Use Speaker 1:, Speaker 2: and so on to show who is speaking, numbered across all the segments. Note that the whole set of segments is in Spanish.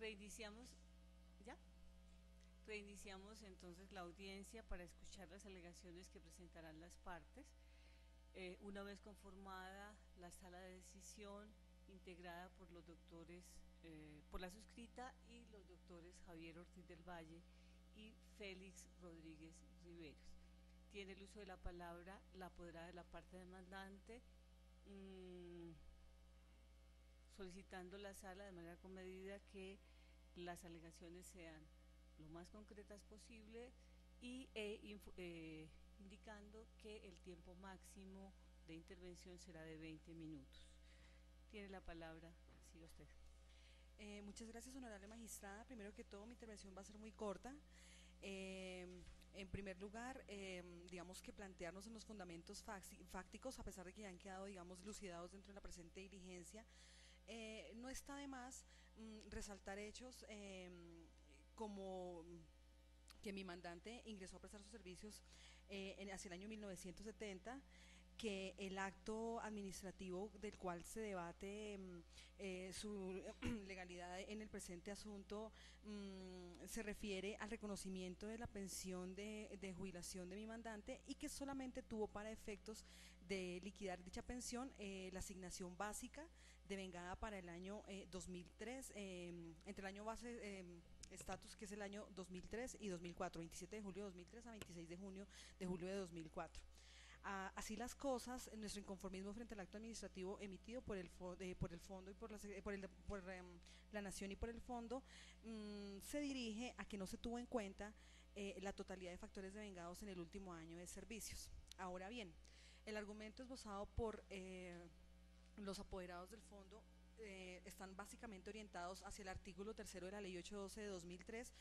Speaker 1: Reiniciamos, ¿ya? Reiniciamos entonces la audiencia para escuchar las alegaciones que presentarán las partes. Una vez conformada la sala de decisión, integrada por los doctores, por la suscrita y los doctores Javier Ortiz del Valle y Félix Rodríguez Riveros. Tiene el uso de la palabra la apoderada de la parte demandante, solicitando la sala de manera comedida que las alegaciones sean lo más concretas posible y indicando que el tiempo máximo de intervención será de 20 minutos. Tiene la palabra, siga usted.
Speaker 2: Muchas gracias, honorable magistrada. Primero que todo, mi intervención va a ser muy corta. En primer lugar, digamos que plantearnos en los fundamentos fácticos, a pesar de que ya han quedado, digamos, dilucidados dentro de la presente diligencia, no está de más resaltar hechos como que mi mandante ingresó a prestar sus servicios hacia el año 1970, que el acto administrativo del cual se debate su legalidad en el presente asunto se refiere al reconocimiento de la pensión de jubilación de mi mandante y que solamente tuvo para efectos de liquidar dicha pensión la asignación básica devengada para el año 2003, entre el año base estatus, que es el año 2003 y 2004, 27 de julio de 2003 a 26 de junio de julio de 2004. Así las cosas, nuestro inconformismo frente al acto administrativo emitido por el fondo y por la nación y por el fondo se dirige a que no se tuvo en cuenta la totalidad de factores devengados en el último año de servicios. Ahora bien, el argumento esbozado por los apoderados del fondo están básicamente orientados hacia el artículo 3 de la ley 812 de 2003,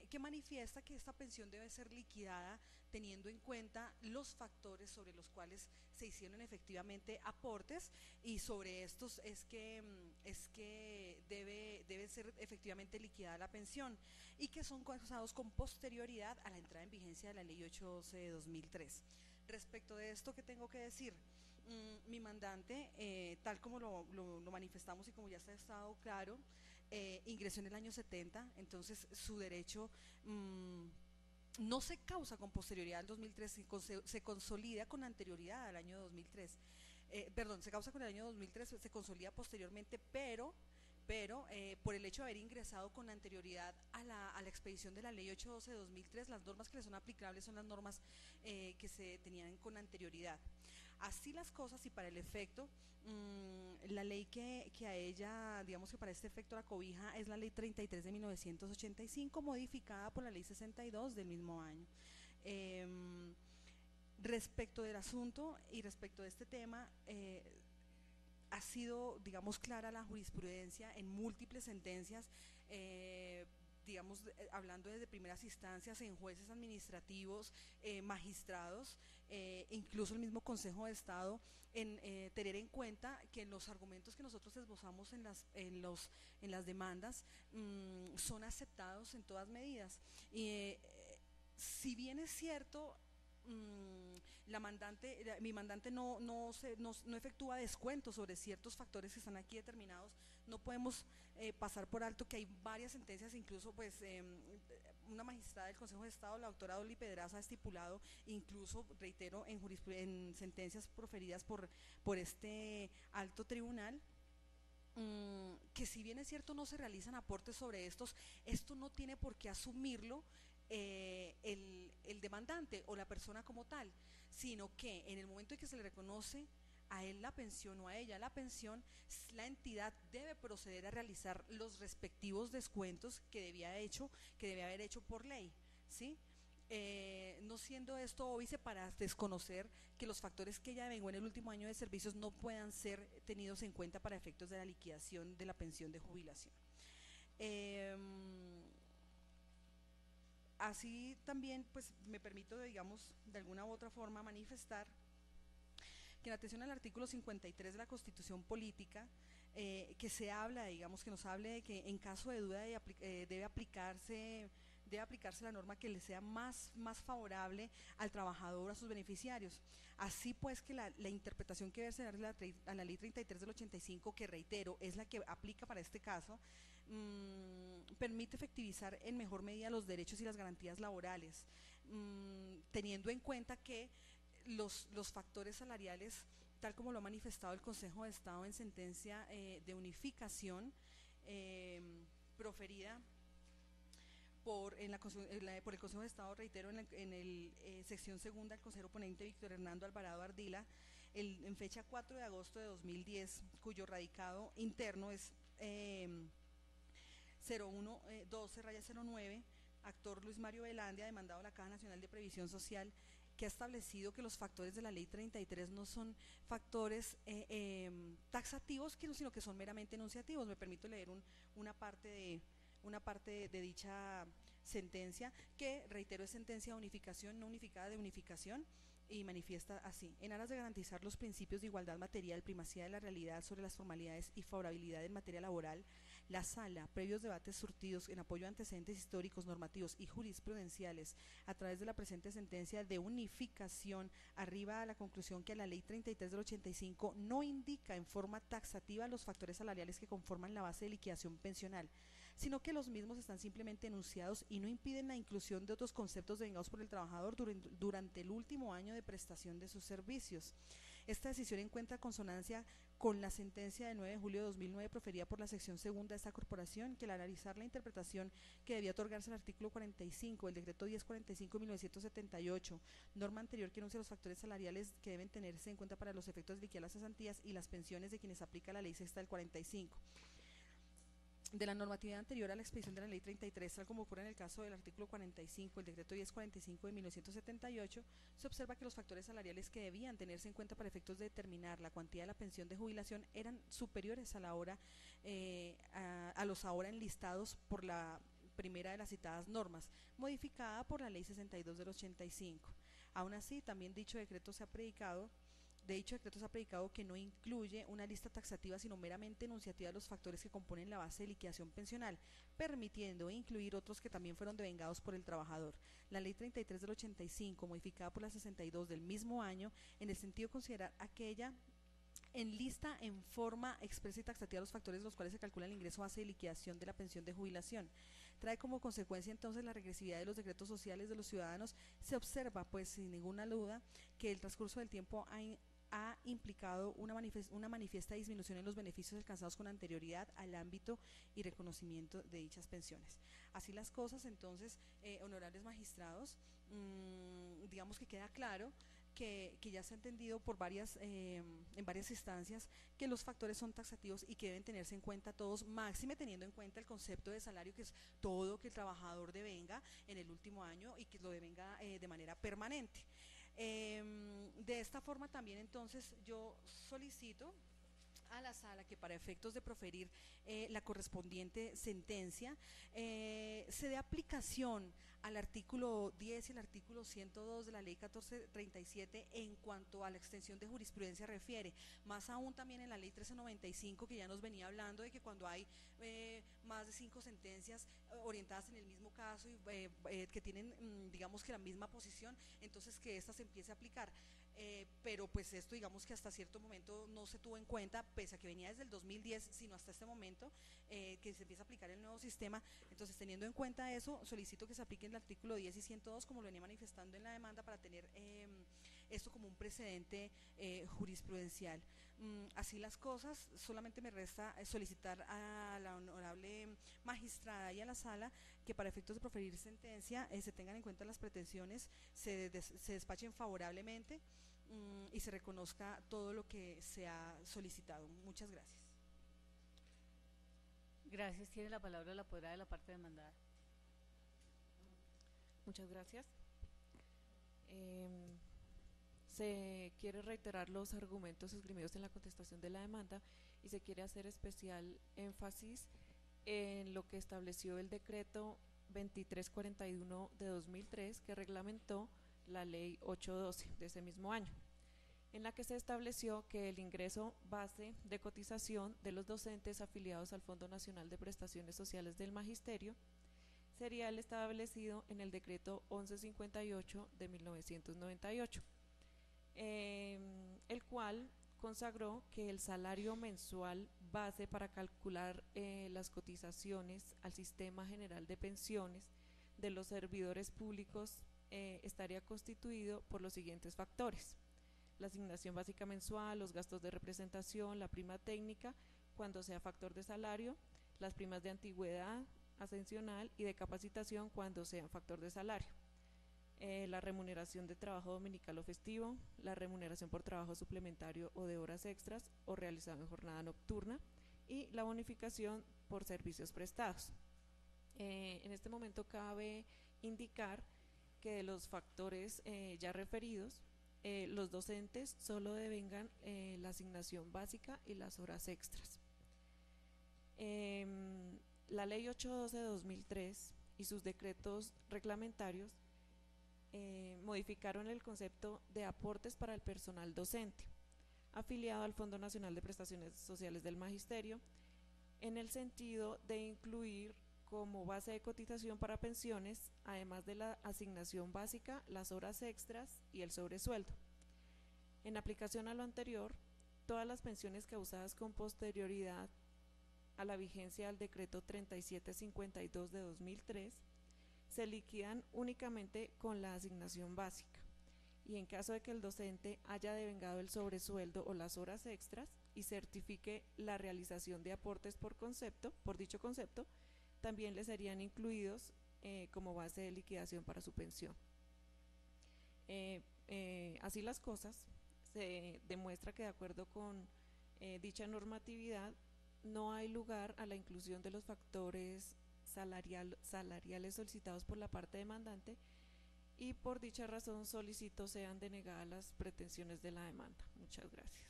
Speaker 2: que manifiesta que esta pensión debe ser liquidada teniendo en cuenta los factores sobre los cuales se hicieron efectivamente aportes, y sobre estos es que debe ser efectivamente liquidada la pensión, y que son causados con posterioridad a la entrada en vigencia de la ley 812 de 2003. Respecto de esto, ¿qué tengo que decir? Mi mandante, tal como lo manifestamos y como ya está estado claro, ingresó en el año 70, entonces su derecho no se causa con posterioridad al 2003, se consolida con anterioridad al año 2003. Se causa con el año 2003, se consolida posteriormente, pero por el hecho de haber ingresado con anterioridad a la expedición de la ley 812 de 2003, las normas que le son aplicables son las normas que se tenían con anterioridad. Así las cosas, y para el efecto, la ley que a ella, digamos que para este efecto la cobija, es la ley 33 de 1985, modificada por la ley 62 del mismo año. Respecto del asunto y respecto de este tema, ha sido, digamos, clara la jurisprudencia en múltiples sentencias, digamos, hablando desde primeras instancias en jueces administrativos, magistrados, incluso el mismo Consejo de Estado, en tener en cuenta que los argumentos que nosotros esbozamos en las demandas son aceptados en todas medidas. Y si bien es cierto, mi mandante no efectúa descuentos sobre ciertos factores que están aquí determinados, no podemos pasar por alto que hay varias sentencias, incluso pues una magistrada del Consejo de Estado, la doctora Dolly Pedraza, ha estipulado, incluso reitero, en sentencias proferidas por este alto tribunal, que si bien es cierto no se realizan aportes sobre esto no tiene por qué asumirlo el demandante o la persona como tal, sino que en el momento en que se le reconoce a él la pensión o a ella la pensión, la entidad debe proceder a realizar los respectivos descuentos que debe haber hecho por ley, ¿sí? No siendo esto óbice para desconocer que los factores que ella devengó en el último año de servicios no puedan ser tenidos en cuenta para efectos de la liquidación de la pensión de jubilación. Así también, pues me permito, digamos, de alguna u otra forma manifestar que en atención al artículo 53 de la Constitución Política, que se habla, digamos, que nos hable de que en caso de duda debe aplicarse debe aplicarse la norma que le sea más favorable al trabajador, a sus beneficiarios. Así pues que la interpretación que debe ser a la ley 33 del 85, que reitero, es la que aplica para este caso, permite efectivizar en mejor medida los derechos y las garantías laborales, teniendo en cuenta que los factores salariales, tal como lo ha manifestado el Consejo de Estado en sentencia de unificación proferida por el Consejo de Estado, reitero, en el sección segunda, el consejero ponente Víctor Hernando Alvarado Ardila, en fecha 4 de agosto de 2010, cuyo radicado interno es 0112-09, actor Luis Mario Velandia, demandado a la Caja Nacional de Previsión Social, que ha establecido que los factores de la ley 33 no son factores taxativos, sino que son meramente enunciativos. Me permito leer una parte de dicha sentencia, que reitero es sentencia de unificación, no unificada, de unificación, y manifiesta así: en aras de garantizar los principios de igualdad material, primacía de la realidad sobre las formalidades y favorabilidad en materia laboral, la Sala, previos debates surtidos en apoyo a antecedentes históricos, normativos y jurisprudenciales, a través de la presente sentencia de unificación, arriba a la conclusión que la ley 33 del 85 no indica en forma taxativa los factores salariales que conforman la base de liquidación pensional, sino que los mismos están simplemente enunciados y no impiden la inclusión de otros conceptos devengados por el trabajador durante el último año de prestación de sus servicios. Esta decisión encuentra consonancia con la sentencia de 9 de julio de 2009 proferida por la sección segunda de esta corporación, que al analizar la interpretación que debía otorgarse al artículo 45 del decreto 1045 de 1978, norma anterior que enuncia los factores salariales que deben tenerse en cuenta para los efectos de liquidar las cesantías y las pensiones de quienes aplica la ley sexta del 45, de la normatividad anterior a la expedición de la ley 33, tal como ocurre en el caso del artículo 45, el decreto 1045 de 1978, se observa que los factores salariales que debían tenerse en cuenta para efectos de determinar la cuantía de la pensión de jubilación eran superiores a los ahora enlistados por la primera de las citadas normas, modificada por la ley 62 del 85. Aún así, también dicho decreto se ha predicado que no incluye una lista taxativa, sino meramente enunciativa de los factores que componen la base de liquidación pensional, permitiendo incluir otros que también fueron devengados por el trabajador. La ley 33 del 85, modificada por la 62 del mismo año, en el sentido de considerar aquella enlista en forma expresa y taxativa los factores de los cuales se calcula el ingreso base de liquidación de la pensión de jubilación. Trae como consecuencia entonces la regresividad de los decretos sociales de los ciudadanos. Se observa, pues sin ninguna duda, que el transcurso del tiempo ha implicado una manifiesta disminución en los beneficios alcanzados con anterioridad al ámbito y reconocimiento de dichas pensiones. Así las cosas, entonces, honorables magistrados, digamos que queda claro que ya se ha entendido en varias instancias que los factores son taxativos y que deben tenerse en cuenta todos, máxime teniendo en cuenta el concepto de salario, que es todo que el trabajador devenga en el último año y que lo devenga de manera permanente. De esta forma también entonces yo solicito a la Sala que para efectos de proferir la correspondiente sentencia se dé aplicación al artículo 10 y el artículo 102 de la ley 1437 en cuanto a la extensión de jurisprudencia refiere, más aún también en la ley 1395, que ya nos venía hablando de que cuando hay más de 5 sentencias orientadas en el mismo caso y que tienen digamos que la misma posición, entonces que ésta se empiece a aplicar. Pero pues esto digamos que hasta cierto momento no se tuvo en cuenta, pese a que venía desde el 2010, sino hasta este momento que se empieza a aplicar el nuevo sistema. Entonces, teniendo en cuenta eso, solicito que se aplique el artículo 10 y 102 como lo venía manifestando en la demanda, para tener esto como un precedente jurisprudencial. Así las cosas, solamente me resta solicitar a la honorable magistrada y a la Sala que para efectos de proferir sentencia se tengan en cuenta las pretensiones, se despachen favorablemente y se reconozca todo lo que se ha solicitado. Muchas gracias.
Speaker 1: Gracias. Tiene la palabra la apoderada de la parte demandada.
Speaker 3: Muchas gracias. Se quiere reiterar los argumentos esgrimidos en la contestación de la demanda y se quiere hacer especial énfasis en lo que estableció el decreto 2341 de 2003, que reglamentó la ley 812 de ese mismo año, en la que se estableció que el ingreso base de cotización de los docentes afiliados al Fondo Nacional de Prestaciones Sociales del Magisterio sería el establecido en el decreto 1158 de 1998, el cual consagró que el salario mensual base para calcular las cotizaciones al Sistema General de Pensiones de los servidores públicos estaría constituido por los siguientes factores: la asignación básica mensual, los gastos de representación, la prima técnica cuando sea factor de salario, las primas de antigüedad, ascensional y de capacitación cuando sean factor de salario, la remuneración de trabajo dominical o festivo, la remuneración por trabajo suplementario o de horas extras o realizado en jornada nocturna y la bonificación por servicios prestados. En este momento cabe indicar que de los factores ya referidos, los docentes solo devengan la asignación básica y las horas extras. La Ley 812 de 2003 y sus decretos reglamentarios modificaron el concepto de aportes para el personal docente afiliado al Fondo Nacional de Prestaciones Sociales del Magisterio, en el sentido de incluir como base de cotización para pensiones, además de la asignación básica, las horas extras y el sobresueldo. En aplicación a lo anterior, todas las pensiones causadas con posterioridad a la vigencia del decreto 3752 de 2003 se liquidan únicamente con la asignación básica, y en caso de que el docente haya devengado el sobresueldo o las horas extras y certifique la realización de aportes por dicho concepto, también le serían incluidos como base de liquidación para su pensión. Así las cosas, se demuestra que de acuerdo con dicha normatividad no hay lugar a la inclusión de los factores salariales solicitados por la parte demandante, y por dicha razón solicito sean denegadas las pretensiones de la demanda. Muchas gracias.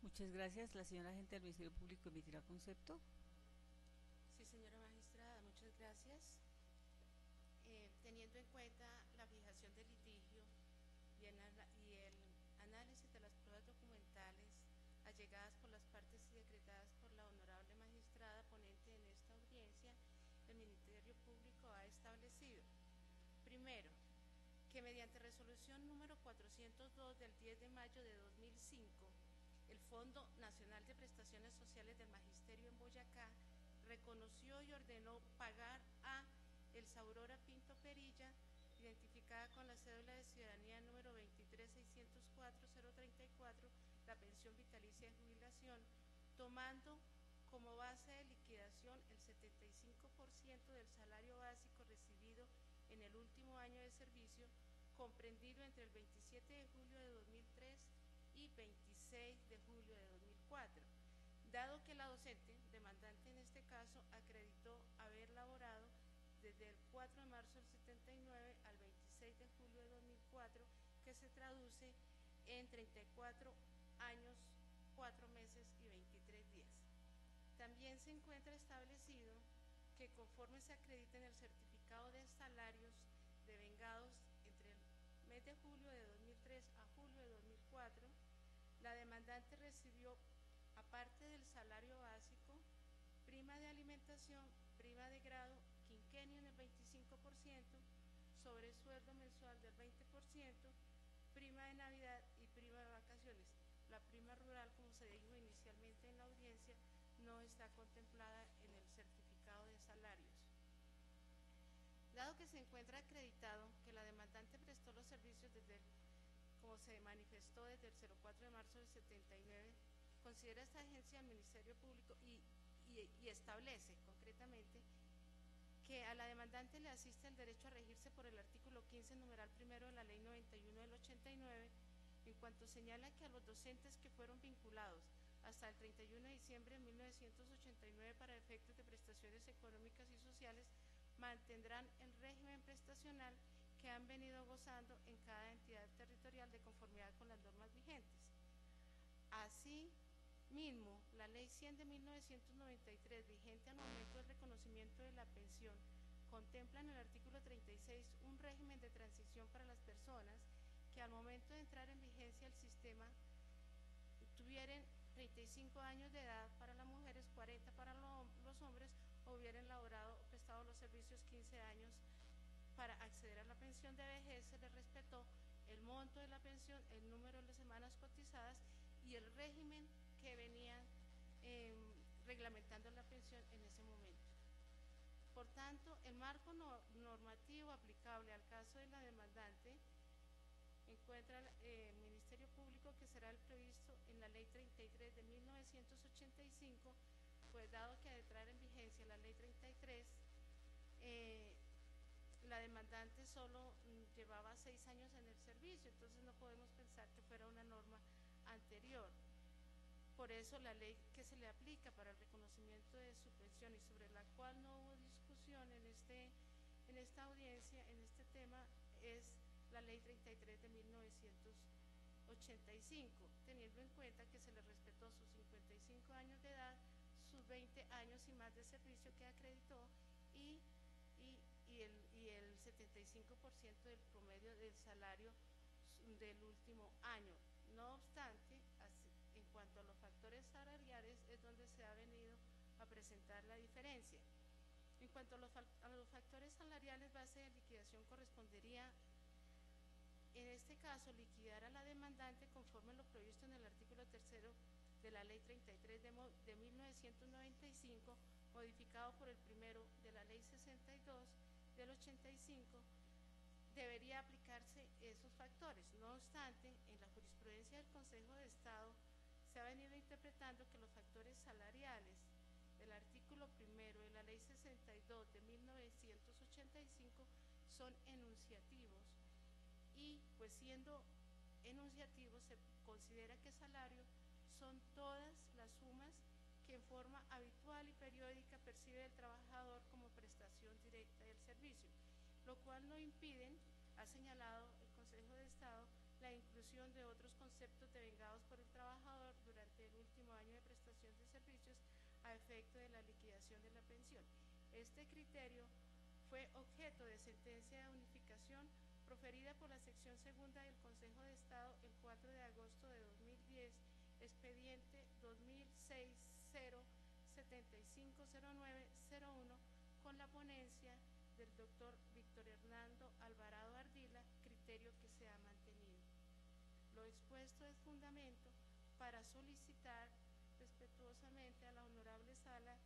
Speaker 1: Muchas gracias. La señora agente del Ministerio Público emitirá concepto.
Speaker 4: Sí, señora magistrada, muchas gracias. Teniendo en cuenta la fijación del litigio y el análisis de las pruebas documentales allegadas por las partes y decretadas por la honorable magistrada ponente en esta audiencia, el Ministerio Público ha establecido: primero, que mediante resolución número 402 del 10 de mayo de 2005, el Fondo Nacional de Prestaciones Sociales del Magisterio en Boyacá reconoció y ordenó pagar a Elsa Aurora Pinto Perilla, identificada con la cédula de ciudadanía número 23604-034, la pensión vitalicia de jubilación, tomando como base de liquidación el 75% del salario básico recibido en el último año de servicio, comprendido entre el 27 de julio de 2003 y 26 de julio de 2004, dado que la docente, demandante en este caso, acreditó haber laborado desde el 4 de marzo del 79 al 26 de julio de 2004, que se traduce en 34 años, 4 meses y 23 días. También se encuentra establecido que conforme se acredita en el certificado de salarios devengados entre el mes de julio de 2003 a julio de 2004, la demandante recibió, aparte del salario básico, prima de alimentación, prima de grado, quinquenio en el 25%, sobresueldo mensual del 20%, prima de Navidad y prima de vacaciones. La prima rural, como se dijo inicialmente en la audiencia, no está contemplada en el certificado de salarios. Dado que se encuentra acreditado que la demandante prestó los servicios como se manifestó desde el 04 de marzo del 79, considera esta agencia del Ministerio Público y establece concretamente que a la demandante le asiste el derecho a regirse por el artículo 15, numeral primero de la Ley 91 del 89, en cuanto señala que a los docentes que fueron vinculados hasta el 31 de diciembre de 1989 para efectos de prestaciones económicas y sociales mantendrán el régimen prestacional que han venido gozando en cada entidad territorial de conformidad con las normas vigentes. Asimismo, la Ley 100 de 1993, vigente al momento del reconocimiento de la pensión, contempla en el artículo 36 un régimen de transición para las personas que al momento de entrar en vigencia el sistema tuvieran 35 años de edad para las mujeres, 40 para los hombres, o hubieran laborado o prestado los servicios 15 años para acceder a la pensión de vejez, se le respetó el monto de la pensión, el número de semanas cotizadas y el régimen que venían reglamentando la pensión en ese momento. Por tanto, el marco normativo aplicable al caso de la demandante encuentra el Ministerio Público que será el previsto en la Ley 33 de 1985, pues dado que al entrar en vigencia la Ley 33, la demandante solo llevaba 6 años en el servicio, entonces no podemos pensar que fuera una norma anterior. Por eso la ley que se le aplica para el reconocimiento de su pensión y sobre la cual no hubo discusión en esta audiencia, en este tema, es la Ley 33 de 1985, teniendo en cuenta que se le respetó sus 55 años de edad, sus 20 años y más de servicio que acreditó y el 75% del promedio del salario del último año. No obstante, en cuanto a los factores salariales es donde se ha venido a presentar la diferencia. En cuanto a los factores salariales, base de liquidación correspondería, en este caso, liquidar a la demandante conforme lo previsto en el artículo 3 de la Ley 33 de 1995, modificado por el primero de la Ley 62 del 85, debería aplicarse esos factores. No obstante, en la jurisprudencia del Consejo de Estado se ha venido interpretando que los factores salariales del artículo primero de la Ley 62 de 1985 son enunciativos y, pues siendo enunciativos, se considera que salario son todas las sumas que en forma habitual y periódica percibe el trabajador como prestación directa del servicio, lo cual no impiden, ha señalado el Consejo de Estado, la inclusión de otros conceptos devengados por el trabajador durante el último año de prestación de servicios a efecto de la liquidación de la pensión. Este criterio fue objeto de sentencia de unificación proferida por la sección segunda del Consejo de Estado el 4 de agosto de 2010, expediente 2006-0750901, con la ponencia del doctor Víctor Hernando Alvarado Ardila, criterio que se ha mantenido. Lo expuesto es fundamento para solicitar respetuosamente a la Honorable Sala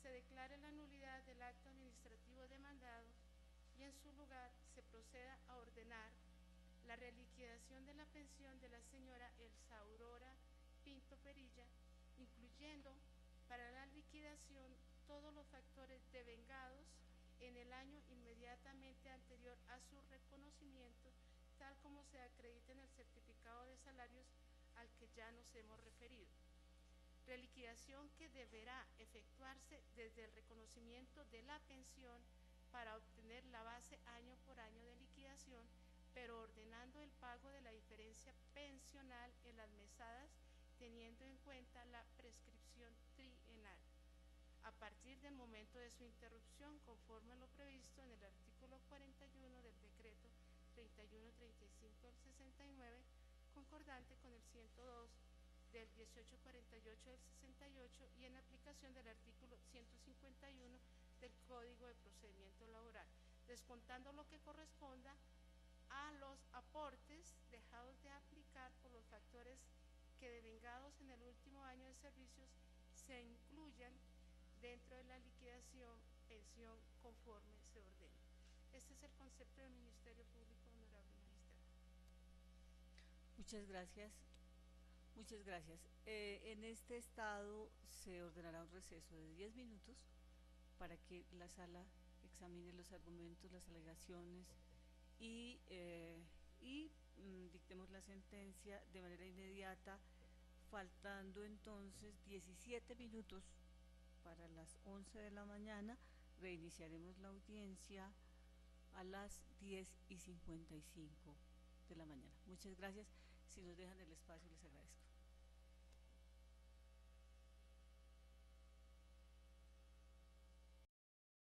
Speaker 4: se declare la nulidad del acto administrativo demandado y en su lugar se proceda a ordenar la reliquidación de la pensión de la señora Elsa Aurora Pinto Perilla, incluyendo para la liquidación todos los factores devengados en el año inmediatamente anterior a su reconocimiento, tal como se acredita en el certificado de salarios al que ya nos hemos referido. Reliquidación que deberá efectuarse desde el reconocimiento de la pensión para obtener la base año por año de liquidación, pero ordenando el pago de la diferencia pensional en las mesadas, teniendo en cuenta la prescripción trienal, a partir del momento de su interrupción, conforme a lo previsto en el artículo 41 del decreto 3135 del 69, concordante con el 102 del 1848 del 68 y en aplicación del artículo 151 del Código de Procedimiento Laboral, descontando lo que corresponda a los aportes dejados de aplicar por los factores que devengados en el último año de servicios se incluyan dentro de la liquidación pensión conforme se ordene. Este es el concepto del Ministerio Público, honorable magistrado.
Speaker 1: Muchas gracias. Muchas gracias. En este estado se ordenará un receso de 10 minutos para que la sala examine los argumentos, las alegaciones y dictemos la sentencia de manera inmediata, faltando entonces 17 minutos para las 11 de la mañana. Reiniciaremos la audiencia a las 10:55 de la mañana. Muchas gracias. Si nos dejan el espacio, les agradezco.